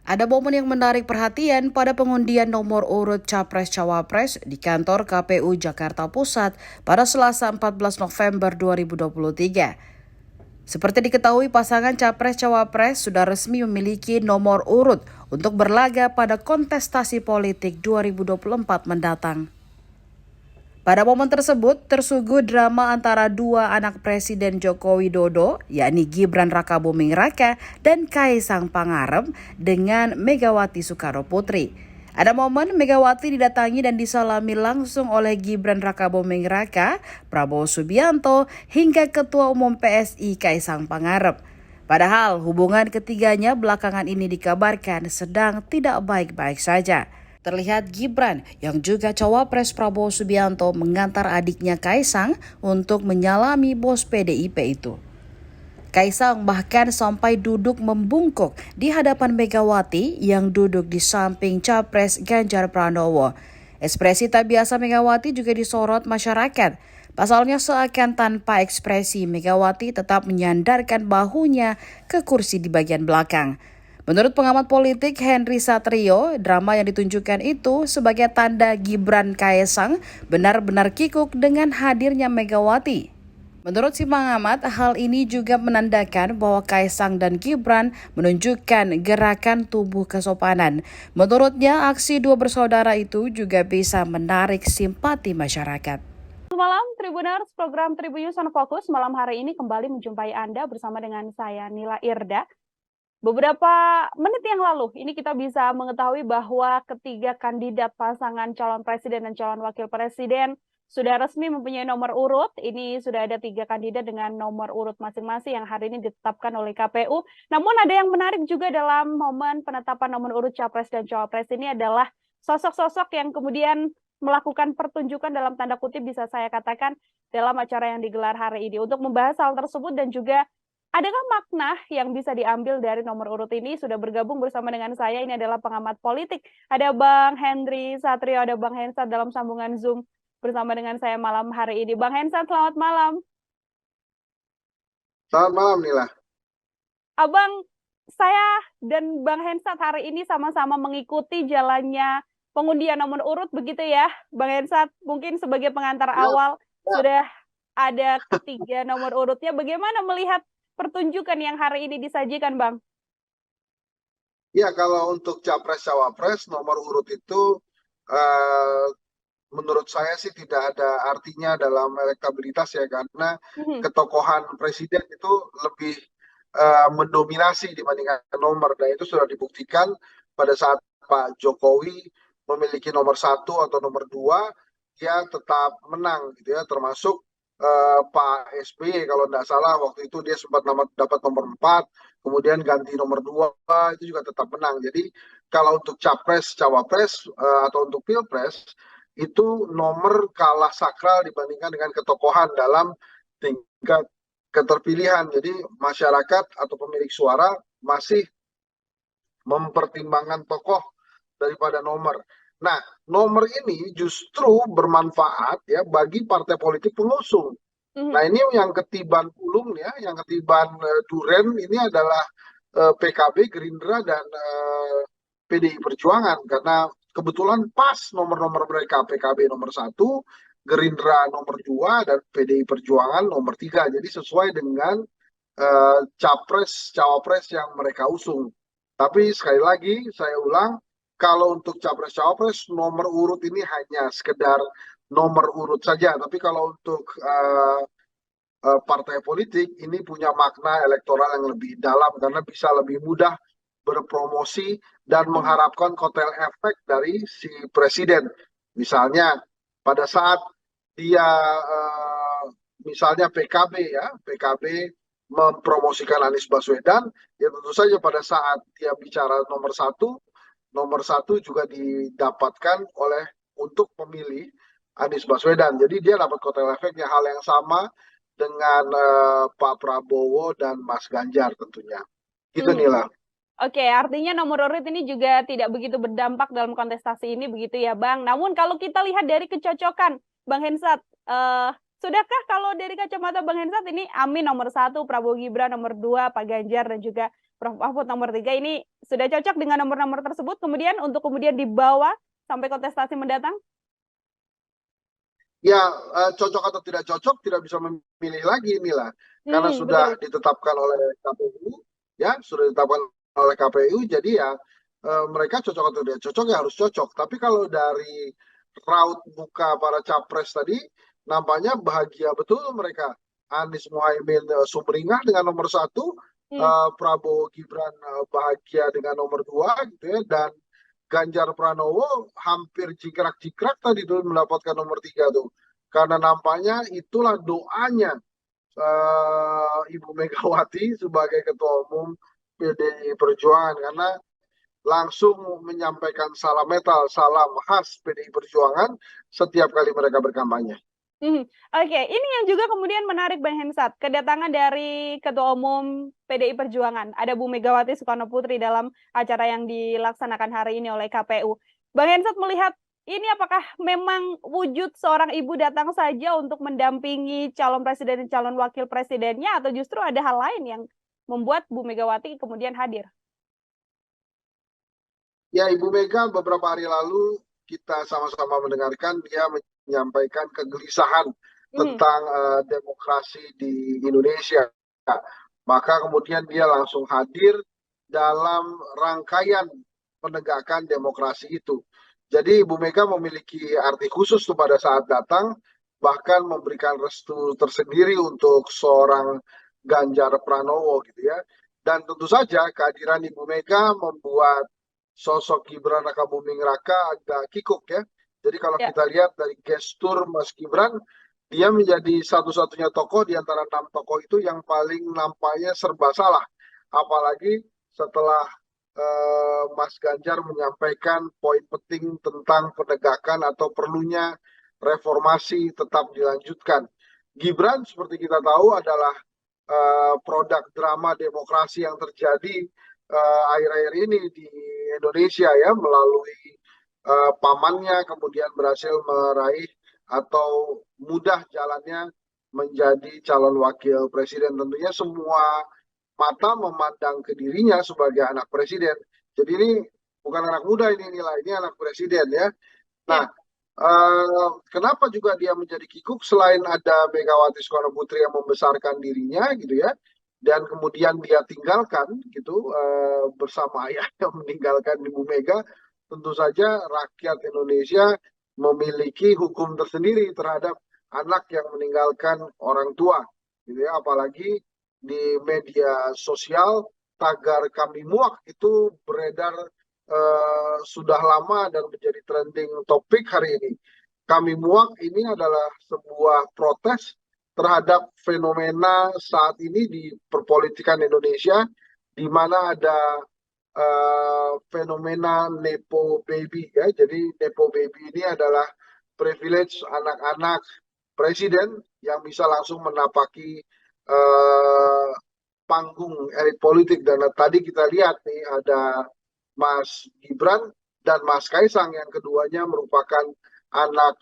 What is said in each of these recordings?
Ada momen yang menarik perhatian pada pengundian nomor urut Capres-Cawapres di kantor KPU Jakarta Pusat pada Selasa 14 November 2023. Seperti diketahui, pasangan Capres-Cawapres sudah resmi memiliki nomor urut untuk berlaga pada kontestasi politik 2024 mendatang. Pada momen tersebut, tersuguh drama antara dua anak Presiden Joko Widodo, yakni Gibran Rakabuming Raka dan Kaisang Pangarep dengan Megawati Soekarnoputri. Ada momen Megawati didatangi dan disalami langsung oleh Gibran Rakabuming Raka, Prabowo Subianto, hingga Ketua Umum PSI Kaisang Pangarep. Padahal hubungan ketiganya belakangan ini dikabarkan sedang tidak baik-baik saja. Terlihat Gibran yang juga cawapres Prabowo Subianto mengantar adiknya Kaisang untuk menyalami bos PDIP itu. Kaisang bahkan sampai duduk membungkuk di hadapan Megawati yang duduk di samping Capres Ganjar Pranowo. Ekspresi tak biasa Megawati juga disorot masyarakat. Pasalnya seakan tanpa ekspresi, Megawati tetap menyandarkan bahunya ke kursi di bagian belakang. Menurut pengamat politik Henry Satrio, drama yang ditunjukkan itu sebagai tanda Gibran Kaisang benar-benar kikuk dengan hadirnya Megawati. Menurut si pengamat, hal ini juga menandakan bahwa Kaisang dan Gibran menunjukkan gerakan tubuh kesopanan. Menurutnya, aksi dua bersaudara itu juga bisa menarik simpati masyarakat. Malam Tribuners, program Tribunnews on Focus malam hari ini kembali menjumpai Anda bersama dengan saya Nila Irda. Beberapa menit yang lalu, ini kita bisa mengetahui bahwa ketiga kandidat pasangan calon presiden dan calon wakil presiden sudah resmi mempunyai nomor urut. Ini sudah ada 3 kandidat dengan nomor urut masing-masing yang hari ini ditetapkan oleh KPU. Namun ada yang menarik juga dalam momen penetapan nomor urut Capres dan Cawapres ini adalah sosok-sosok yang kemudian melakukan pertunjukan dalam tanda kutip bisa saya katakan dalam acara yang digelar hari ini. Untuk membahas hal tersebut dan juga adakah makna yang bisa diambil dari nomor urut ini? Sudah bergabung bersama dengan saya, ini adalah pengamat politik. Ada Bang Henry Satrio, ada Bang Hensat dalam sambungan Zoom bersama dengan saya malam hari ini. Bang Hensat, selamat malam. Selamat malam, Nila. Abang, saya dan Bang Hensat hari ini sama-sama mengikuti jalannya pengundian nomor urut, begitu ya, Bang Hensat? Mungkin sebagai pengantar awal, sudah ada ketiga nomor urutnya. Bagaimana melihat pertunjukan yang hari ini disajikan, Bang? Ya, kalau untuk Capres-Cawapres, nomor urut itu menurut saya sih tidak ada artinya dalam elektabilitas ya, karena ketokohan presiden itu lebih mendominasi dibandingkan nomor, dan itu sudah dibuktikan pada saat Pak Jokowi memiliki nomor 1 atau nomor 2, dia tetap menang gitu ya, termasuk Pak SBY kalau tidak salah waktu itu dia sempat dapat nomor 4, kemudian ganti nomor 2, itu juga tetap menang. Jadi kalau untuk Capres, Cawapres atau untuk Pilpres, itu nomor kalah sakral dibandingkan dengan ketokohan dalam tingkat keterpilihan. Jadi masyarakat atau pemilik suara masih mempertimbangkan tokoh daripada nomor. Nah, nomor ini justru bermanfaat ya bagi partai politik pengusung. Nah, ini yang ketiban ulung ya, yang ketiban duren ini adalah PKB, Gerindra, dan PDI Perjuangan, karena kebetulan pas nomor-nomor mereka, PKB nomor 1, Gerindra nomor 2, dan PDI Perjuangan nomor 3. Jadi sesuai dengan capres, cawapres yang mereka usung. Tapi sekali lagi saya ulang, kalau untuk capres cawapres nomor urut ini hanya sekedar nomor urut saja. Tapi kalau untuk partai politik ini punya makna elektoral yang lebih dalam karena bisa lebih mudah berpromosi dan mengharapkan kotel efek dari si presiden. Misalnya pada saat dia misalnya PKB ya, PKB mempromosikan Anies Baswedan, ya tentu saja pada saat dia bicara nomor satu juga didapatkan oleh untuk pemilih Anies Baswedan. Jadi dia dapat kotel efeknya, hal yang sama dengan Pak Prabowo dan Mas Ganjar tentunya. Gitu Nila. Oke, artinya nomor urut ini juga tidak begitu berdampak dalam kontestasi ini, begitu ya Bang. Namun kalau kita lihat dari kecocokan, Bang Hensat, sudahkah kalau dari kacamata Bang Hensat ini Amin nomor 1, Prabowo Gibran nomor 2, Pak Ganjar dan juga Prof. Mahfud nomor 3 ini sudah cocok dengan nomor-nomor tersebut kemudian untuk kemudian dibawa sampai kontestasi mendatang? Ya, cocok atau tidak cocok tidak bisa memilih lagi inilah. Karena sudah Betul. ditetapkan oleh KPU, ya, sudah ditetapkan oleh KPU, jadi ya mereka cocok atau tidak cocok ya harus cocok. Tapi kalau dari raut muka para capres tadi, nampaknya bahagia betul mereka. Anies Mohaimin sumringah dengan nomor 1, Prabowo Gibran bahagia dengan nomor 2 gitu ya, dan Ganjar Pranowo hampir jikrak-jikrak tadi tuh mendapatkan nomor 3 tuh. Karena nampaknya itulah doanya Ibu Megawati sebagai Ketua Umum PDI Perjuangan, karena langsung menyampaikan salam metal, salam khas PDI Perjuangan setiap kali mereka berkampanye. Oke, ini yang juga kemudian menarik Bang Hensat, kedatangan dari Ketua Umum PDI Perjuangan, ada Bu Megawati Soekarno Putri dalam acara yang dilaksanakan hari ini oleh KPU. Bang Hensat melihat ini apakah memang wujud seorang ibu datang saja untuk mendampingi calon presiden dan calon wakil presidennya, atau justru ada hal lain yang membuat Bu Megawati kemudian hadir? Ya, Ibu Mega beberapa hari lalu kita sama-sama mendengarkan dia menyampaikan kegelisahan tentang demokrasi di Indonesia. Maka kemudian dia langsung hadir dalam rangkaian penegakan demokrasi itu. Jadi Ibu Mega memiliki arti khusus pada saat datang, bahkan memberikan restu tersendiri untuk seorang Ganjar Pranowo gitu ya. Dan tentu saja kehadiran Ibu Mega membuat sosok Gibran Rakabuming Raka agak kikuk ya. Jadi kalau kita lihat dari gestur Mas Gibran, dia menjadi satu-satunya tokoh di antara 6 tokoh itu yang paling nampaknya serba salah. Apalagi setelah Mas Ganjar menyampaikan poin penting tentang penegakan atau perlunya reformasi tetap dilanjutkan. Gibran seperti kita tahu adalah produk drama demokrasi yang terjadi akhir-akhir ini di Indonesia ya, melalui pamannya kemudian berhasil meraih atau mudah jalannya menjadi calon wakil presiden. Tentunya semua mata memandang ke dirinya sebagai anak presiden. Jadi ini bukan anak muda ini anak presiden ya. Nah, kenapa juga dia menjadi kikuk selain ada Megawati Soekarno Putri yang membesarkan dirinya gitu ya, dan kemudian dia tinggalkan gitu bersama ayahnya meninggalkan Ibu Mega, tentu saja rakyat Indonesia memiliki hukum tersendiri terhadap anak yang meninggalkan orang tua gitu ya, apalagi di media sosial tagar kami muak itu beredar sudah lama dan menjadi trending topik hari ini. Kami muak ini adalah sebuah protes terhadap fenomena saat ini di perpolitikan Indonesia, di mana ada fenomena nepo baby ya. Jadi nepo baby ini adalah privilege anak-anak presiden yang bisa langsung menapaki panggung elit politik. Dan tadi kita lihat nih ada Mas Gibran dan Mas Kaisang yang keduanya merupakan anak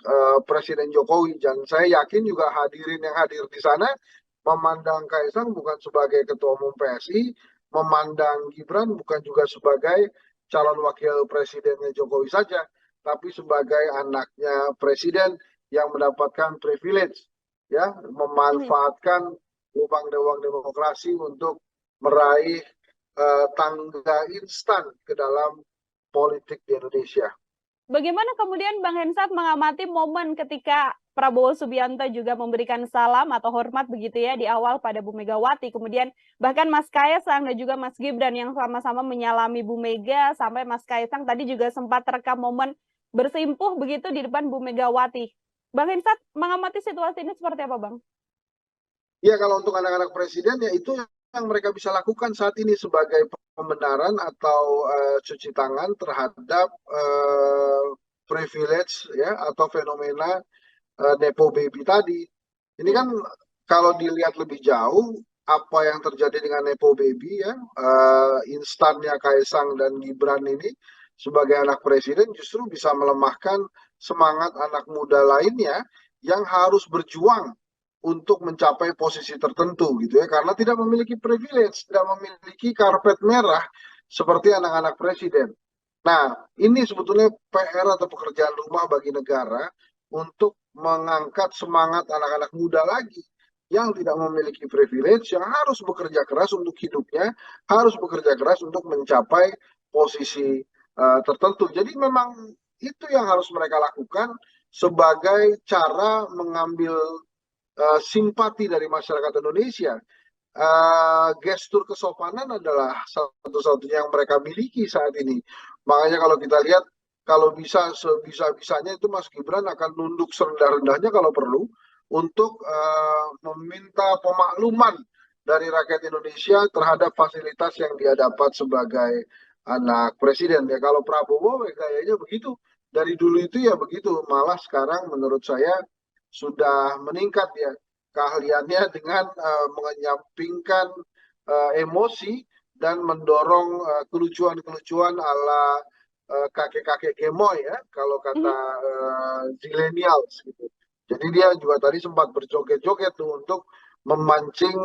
Presiden Jokowi, dan saya yakin juga hadirin yang hadir di sana memandang Kaisang bukan sebagai ketua umum PSI, memandang Gibran bukan juga sebagai calon wakil presidennya Jokowi saja, tapi sebagai anaknya presiden yang mendapatkan privilege ya, memanfaatkan lubang-lubang demokrasi untuk meraih tangga instan ke dalam politik di Indonesia. Bagaimana kemudian Bang Hensat mengamati momen ketika Prabowo Subianto juga memberikan salam atau hormat begitu ya di awal pada Bu Megawati, kemudian bahkan Mas Kaisang dan juga Mas Gibran yang sama-sama menyalami Bu Mega, sampai Mas Kaisang tadi juga sempat terekam momen bersimpuh begitu di depan Bu Megawati. Bang Hensat mengamati situasi ini seperti apa, Bang? Ya, kalau untuk anak-anak presiden ya itu yang mereka bisa lakukan saat ini sebagai pembenaran atau cuci tangan terhadap privilege ya atau fenomena nepo baby tadi. Ini kan kalau dilihat lebih jauh apa yang terjadi dengan nepo baby ya, instannya Kaisang dan Gibran ini sebagai anak presiden justru bisa melemahkan semangat anak muda lainnya yang harus berjuang untuk mencapai posisi tertentu gitu ya, karena tidak memiliki privilege, tidak memiliki karpet merah seperti anak-anak presiden. Nah, ini sebetulnya PR atau pekerjaan rumah bagi negara untuk mengangkat semangat anak-anak muda lagi yang tidak memiliki privilege, yang harus bekerja keras untuk hidupnya, harus bekerja keras untuk mencapai posisi tertentu. Jadi memang itu yang harus mereka lakukan sebagai cara mengambil simpati dari masyarakat Indonesia. Gestur kesopanan adalah satu-satunya yang mereka miliki saat ini. Makanya kalau kita lihat, kalau bisa sebisa-bisanya itu Mas Gibran akan nunduk serendah-rendahnya kalau perlu untuk meminta pemakluman dari rakyat Indonesia terhadap fasilitas yang dia dapat sebagai anak presiden. Ya kalau Prabowo kayaknya begitu. Dari dulu itu ya begitu. Malah sekarang menurut saya sudah meningkat ya keahliannya dengan menyampingkan emosi dan mendorong kelucuan-kelucuan ala kakek-kakek gemoy ya kalau kata zillennials gitu. Jadi dia juga tadi sempat berjoget-joget tuh untuk memancing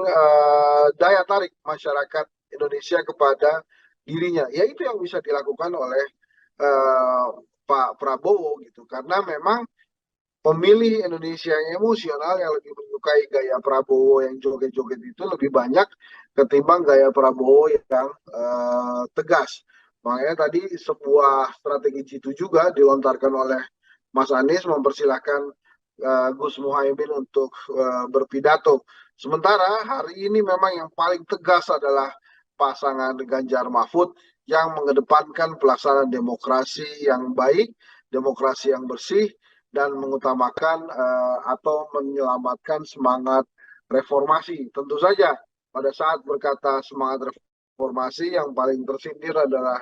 daya tarik masyarakat Indonesia kepada dirinya. Ya itu yang bisa dilakukan oleh Pak Prabowo gitu. Karena memang pemilih Indonesia yang emosional yang lebih menyukai gaya Prabowo yang joget-joget itu lebih banyak ketimbang gaya Prabowo yang tegas. Makanya tadi sebuah strategi jitu juga dilontarkan oleh Mas Anies mempersilahkan Gus Muhaimin untuk berpidato. Sementara hari ini memang yang paling tegas adalah pasangan Ganjar Mahfud yang mengedepankan pelaksanaan demokrasi yang baik, demokrasi yang bersih, dan mengutamakan atau menyelamatkan semangat reformasi. Tentu saja pada saat berkata semangat reformasi yang paling tersindir adalah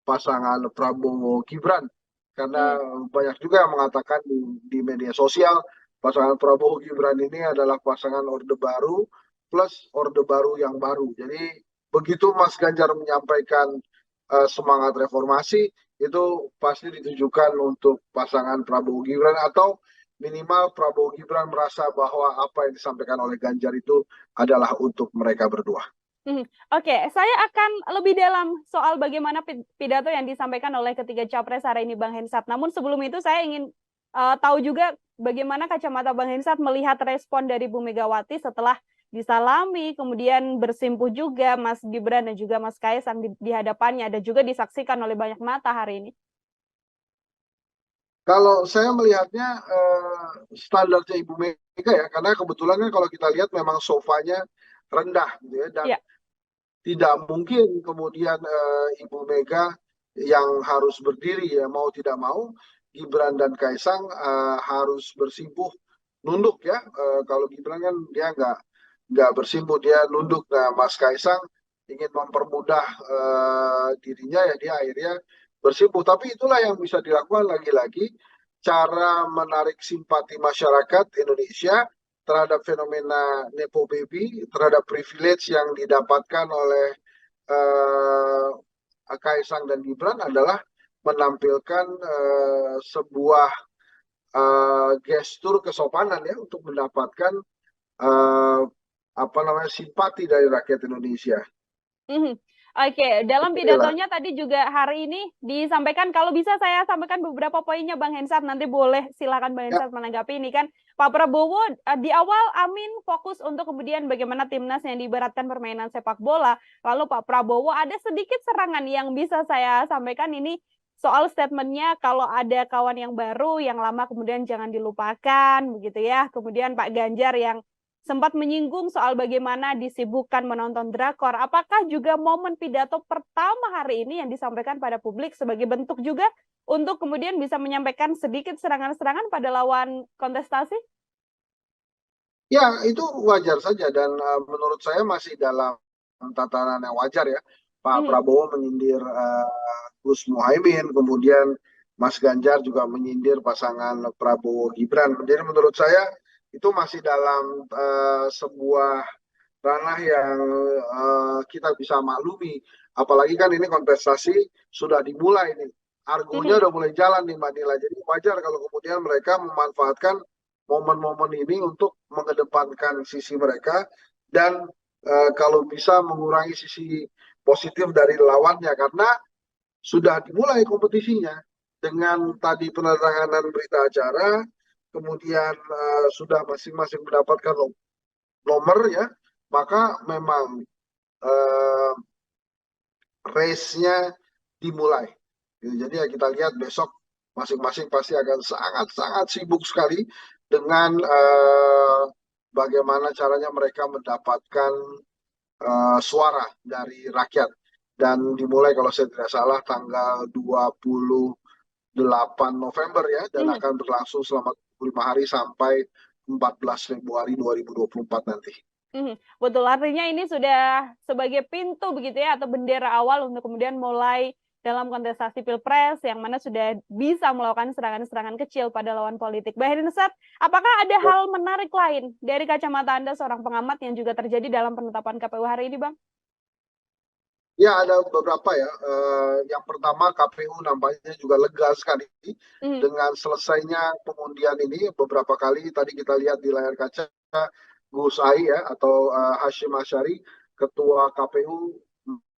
pasangan Prabowo Gibran. Karena banyak juga yang mengatakan di media sosial pasangan Prabowo Gibran ini adalah pasangan Orde Baru plus Orde Baru yang baru. Jadi begitu Mas Ganjar menyampaikan semangat reformasi, itu pasti ditujukan untuk pasangan Prabowo Gibran atau minimal Prabowo Gibran merasa bahwa apa yang disampaikan oleh Ganjar itu adalah untuk mereka berdua. Oke, saya akan lebih dalam soal bagaimana pidato yang disampaikan oleh ketiga capres hari ini, Bang Hensat. Namun sebelum itu saya ingin tahu juga bagaimana kacamata Bang Hensat melihat respon dari Bu Megawati setelah disalami, kemudian bersimpuh juga Mas Gibran dan juga Mas Kaisang di hadapannya, dan juga disaksikan oleh banyak mata hari ini. Kalau saya melihatnya standarnya Ibu Mega ya, karena kebetulan kan kalau kita lihat memang sofanya rendah gitu ya, dan tidak mungkin kemudian Ibu Mega yang harus berdiri ya mau tidak mau, Gibran dan Kaisang harus bersimpuh nunduk ya. Kalau Gibran kan dia nggak bersimpuh, dia nunduk. Nah, Mas Kaisang ingin mempermudah dirinya ya dia akhirnya bersimpuh. Tapi itulah yang bisa dilakukan lagi-lagi cara menarik simpati masyarakat Indonesia terhadap fenomena Nepo Baby, terhadap privilege yang didapatkan oleh Kaisang dan Gibran adalah menampilkan sebuah gestur kesopanan ya untuk mendapatkan simpati dari rakyat Indonesia. Oke, dalam pidatonya tadi juga hari ini disampaikan, kalau bisa saya sampaikan beberapa poinnya Bang Hensat, nanti boleh silakan Bang Hensat menanggapi ini kan. Pak Prabowo di awal amin fokus untuk kemudian bagaimana timnas yang diibaratkan permainan sepak bola. Lalu Pak Prabowo ada sedikit serangan yang bisa saya sampaikan ini soal statementnya kalau ada kawan yang baru, yang lama kemudian jangan dilupakan begitu ya. Kemudian Pak Ganjar yang sempat menyinggung soal bagaimana disibukkan menonton drakor. Apakah juga momen pidato pertama hari ini yang disampaikan pada publik sebagai bentuk juga untuk kemudian bisa menyampaikan sedikit serangan-serangan pada lawan kontestasi? Ya, itu wajar saja dan menurut saya masih dalam tatanan yang wajar ya. Pak Prabowo menyindir Gus Muhaimin, kemudian Mas Ganjar juga menyindir pasangan Prabowo Gibran. Jadi menurut saya itu masih dalam sebuah ranah yang kita bisa maklumi. Apalagi kan ini kontestasi sudah dimulai nih. Argonya udah mulai jalan nih Mbak Nila. Jadi wajar kalau kemudian mereka memanfaatkan momen-momen ini untuk mengedepankan sisi mereka dan kalau bisa mengurangi sisi positif dari lawannya, karena sudah dimulai kompetisinya dengan tadi penandatanganan berita acara, kemudian sudah masing-masing mendapatkan nomor ya, maka memang race-nya dimulai. Jadi ya kita lihat besok masing-masing pasti akan sangat-sangat sibuk sekali dengan bagaimana caranya mereka mendapatkan suara dari rakyat. Dan dimulai kalau saya tidak salah tanggal 28 November ya, dan akan berlangsung selama 25 hari sampai 14 Februari 2024 nanti. Betul, artinya ini sudah sebagai pintu begitu ya, atau bendera awal untuk kemudian mulai dalam kontestasi Pilpres, yang mana sudah bisa melakukan serangan-serangan kecil pada lawan politik. Bang Hensat, apakah ada hal menarik lain dari kacamata Anda seorang pengamat yang juga terjadi dalam penetapan KPU hari ini, Bang? Ya, ada beberapa ya. Yang pertama, KPU nampaknya juga lega sekali dengan selesainya pengundian ini. Beberapa kali tadi kita lihat di layar kaca, Gus Ai ya, atau Hashim Asyari, Ketua KPU,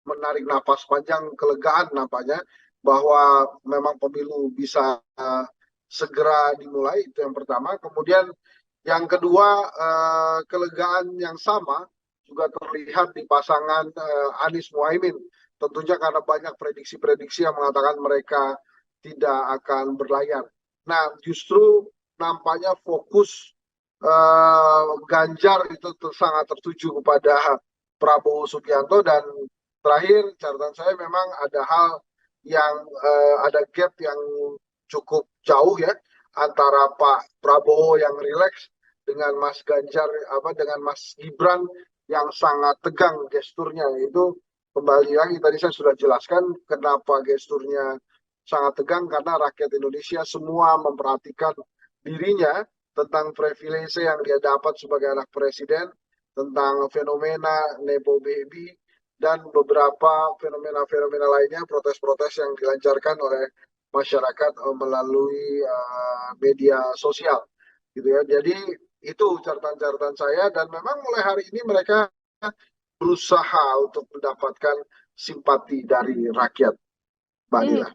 menarik napas panjang, kelegaan nampaknya bahwa memang pemilu bisa segera dimulai. Itu yang pertama. Kemudian yang kedua, kelegaan yang sama juga terlihat di pasangan Anies Muhaimin. Tentunya karena banyak prediksi-prediksi yang mengatakan mereka tidak akan berlayar. Nah, justru nampaknya fokus Ganjar itu sangat tertuju kepada Prabowo Subianto, dan terakhir catatan saya memang ada hal yang ada gap yang cukup jauh ya antara Pak Prabowo yang rileks dengan Mas Ganjar dengan Mas Gibran yang sangat tegang gesturnya. Itu kembali lagi tadi saya sudah jelaskan kenapa gesturnya sangat tegang, karena rakyat Indonesia semua memperhatikan dirinya tentang privilege yang dia dapat sebagai anak presiden, tentang fenomena Nepo Baby, dan beberapa fenomena-fenomena lainnya, protes-protes yang dilancarkan oleh masyarakat melalui media sosial, gitu ya. Jadi itu catatan-catatan saya, dan memang mulai hari ini mereka berusaha untuk mendapatkan simpati dari rakyat, Mbak Nila.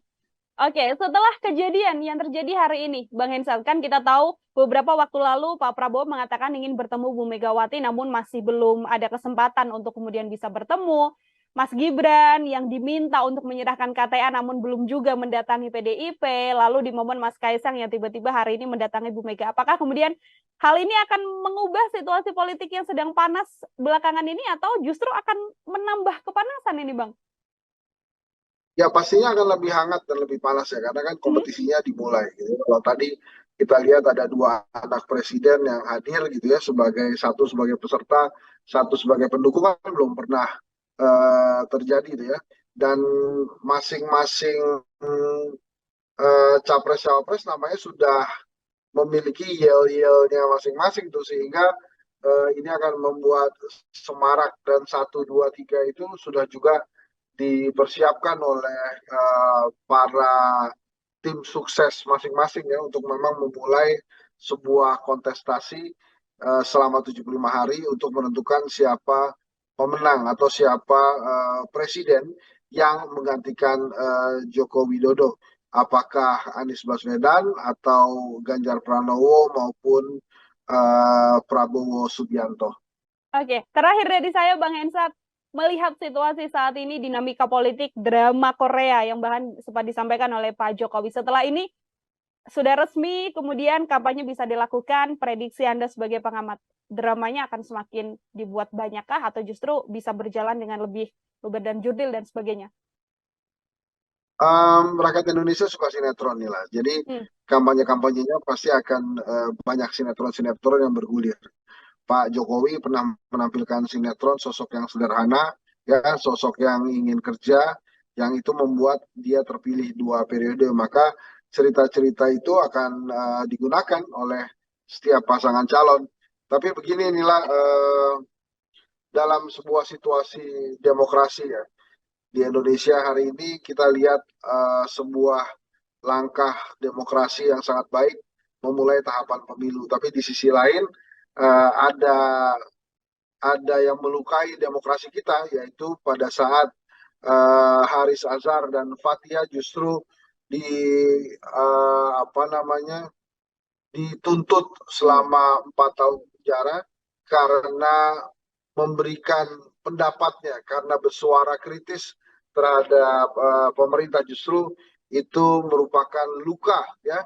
Oke, setelah kejadian yang terjadi hari ini, Bang Hensat, kan kita tahu beberapa waktu lalu Pak Prabowo mengatakan ingin bertemu Bu Megawati, namun masih belum ada kesempatan untuk kemudian bisa bertemu. Mas Gibran yang diminta untuk menyerahkan KTA namun belum juga mendatangi PDIP, lalu di momen Mas Kaisang yang tiba-tiba hari ini mendatangi Bu Mega. Apakah kemudian hal ini akan mengubah situasi politik yang sedang panas belakangan ini, atau justru akan menambah kepanasan ini, Bang? Ya pastinya akan lebih hangat dan lebih panas ya, karena kan kompetisinya dimulai gitu. Kalau tadi kita lihat ada dua anak presiden yang hadir gitu ya, satu sebagai peserta, satu sebagai pendukung, kan belum pernah terjadi gitu ya. Dan masing-masing capres-cawapres namanya sudah memiliki yel-yelnya masing-masing tuh, sehingga ini akan membuat semarak, dan 1, 2, 3 itu sudah juga dipersiapkan oleh para tim sukses masing-masing ya, untuk memang memulai sebuah kontestasi selama 75 hari untuk menentukan siapa pemenang atau siapa presiden yang menggantikan Joko Widodo. Apakah Anies Baswedan atau Ganjar Pranowo maupun Prabowo Subianto. Oke, terakhir dari saya, Bang Hensat, melihat situasi saat ini, dinamika politik, drama Korea yang bahkan sempat disampaikan oleh Pak Jokowi. Setelah ini sudah resmi, kemudian kampanye bisa dilakukan, prediksi Anda sebagai pengamat, dramanya akan semakin dibuat banyakkah atau justru bisa berjalan dengan lebih luber dan jurdil dan sebagainya? Rakyat Indonesia suka sinetron nih lah. Jadi kampanye-kampanyenya pasti akan banyak sinetron-sinetron yang bergulir. Pak Jokowi pernah menampilkan sinetron sosok yang sederhana, ya, sosok yang ingin kerja, yang itu membuat dia terpilih 2 periode. Maka cerita-cerita itu akan digunakan oleh setiap pasangan calon. Tapi begini inilah dalam sebuah situasi demokrasi ya, di Indonesia hari ini kita lihat sebuah langkah demokrasi yang sangat baik, memulai tahapan pemilu. Tapi di sisi lain ada yang melukai demokrasi kita, yaitu pada saat Haris Azhar dan Fathia justru di dituntut selama 4 tahun penjara karena memberikan pendapatnya, karena bersuara kritis terhadap pemerintah. Justru itu merupakan luka ya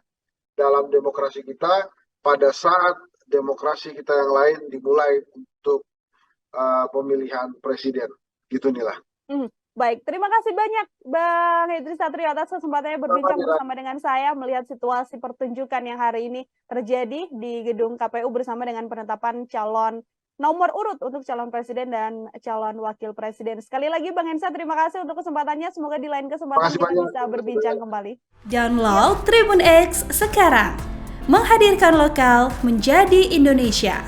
dalam demokrasi kita pada saat demokrasi kita yang lain dimulai untuk pemilihan presiden. Gitu Nila. Baik, terima kasih banyak Bang Idris Satrio atas kesempatannya berbincang bersama dengan saya melihat situasi pertunjukan yang hari ini terjadi di gedung KPU bersama dengan penetapan calon nomor urut untuk calon presiden dan calon wakil presiden. Sekali lagi Bang Ensa, terima kasih untuk kesempatannya. Semoga di lain kesempatan kita bisa berbincang kembali. Download Tribun X sekarang, menghadirkan lokal menjadi Indonesia.